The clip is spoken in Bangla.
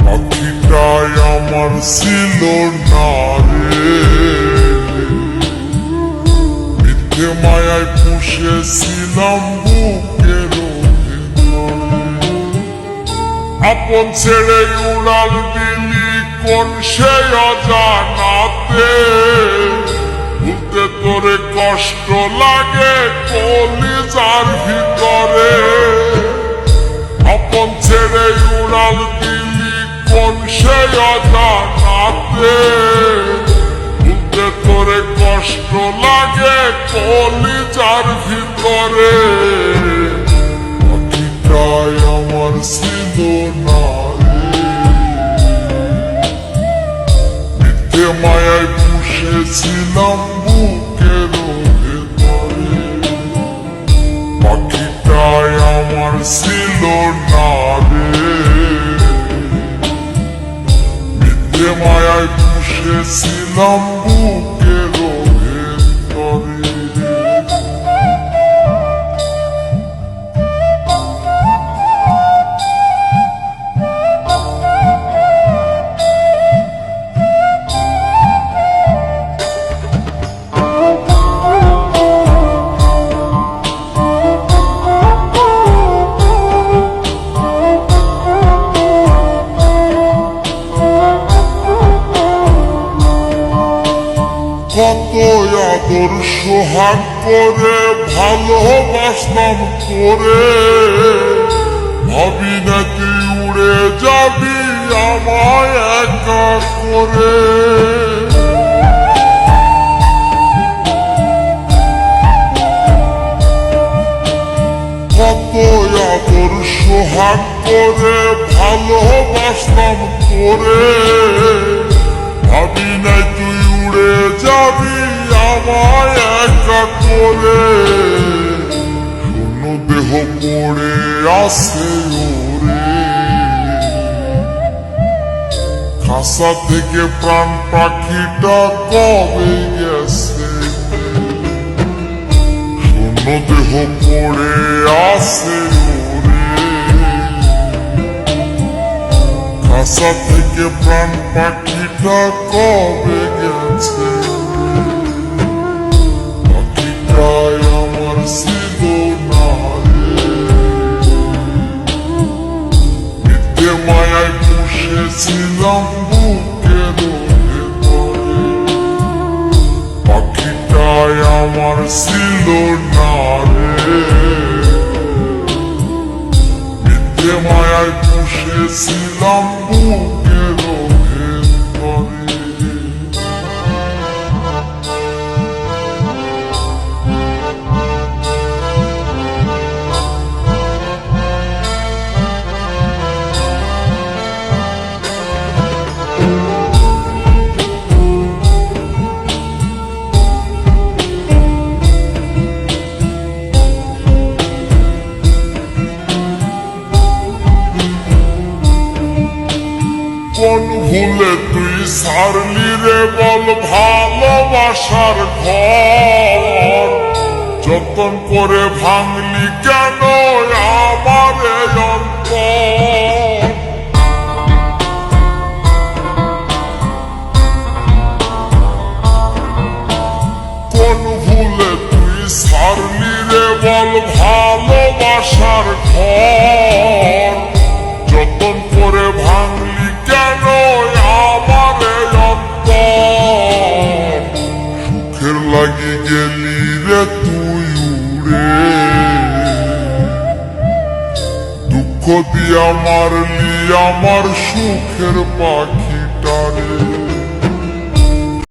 পাখিটাই আমার ছিল না রে, মিথ্যে মায়ায় পুষেছিলাম বুকের ভিতরে। আপন ছেড়ে উড়াল দিলি কোন সে অজানাতে, ভুলতে তোরে কষ্ট লাগে কলিজার ভিতরে। আপন ছেড়ে উড়াল দিলি কোন সে অজানাতে, ভুলতে তোরে কষ্ট লাগে কলিজার ভিতরে। পাখিটাই আমার ছিল না রে, মিথ্যে মায়ায় পুষেছিলাম বুকের ভেতরে। পাখিটাই আমার ছিল না রে, মিথ্যে মায়ায় পুষেছিলাম বুকের ভেতরে। কত আদর সোহাগ করে ভালোবাসলাম করে, ভাবি না তুই উড়ে যাবি আমায় একা করে। কত আদর সোহাগ করে ভালোবাসলাম করে, ভাবি না তুই উড়ে যাবি আমায় একা করে। শূন্য দেহ পড়ে আসে ওরে, খাসা থেকে প্রাণ পাখিটা কবে গেছে। শূন্য দেহ পড়ে আসে ওরে, খাসা থেকে প্রাণ পাখিটা কবে গেছে। পাখিটাই আমার ছিল না রে, মিথ্যে মায়ায় পুষেছিলাম বুকের ভেতরে। পাখিটাই আমার ছিল না রে, মিথ্যে মায়ায় পুষেছিলাম বুকের ভেতরে। কোন ভুলে তুই সারলি রে বল ভালোবাসার ঘর, যতন করে ভাঙলি কেন আমার অন্তর। কোন ভুলে তুই সারলি রে বল ভালোবাসার ঘর, যতন করে ভাঙলি কেন আমার অন্তর। সুখের লাগি গেলি রে তুই উড়ে, দুঃখ দিয়া মারলি আমার সুখের পাখিটারে।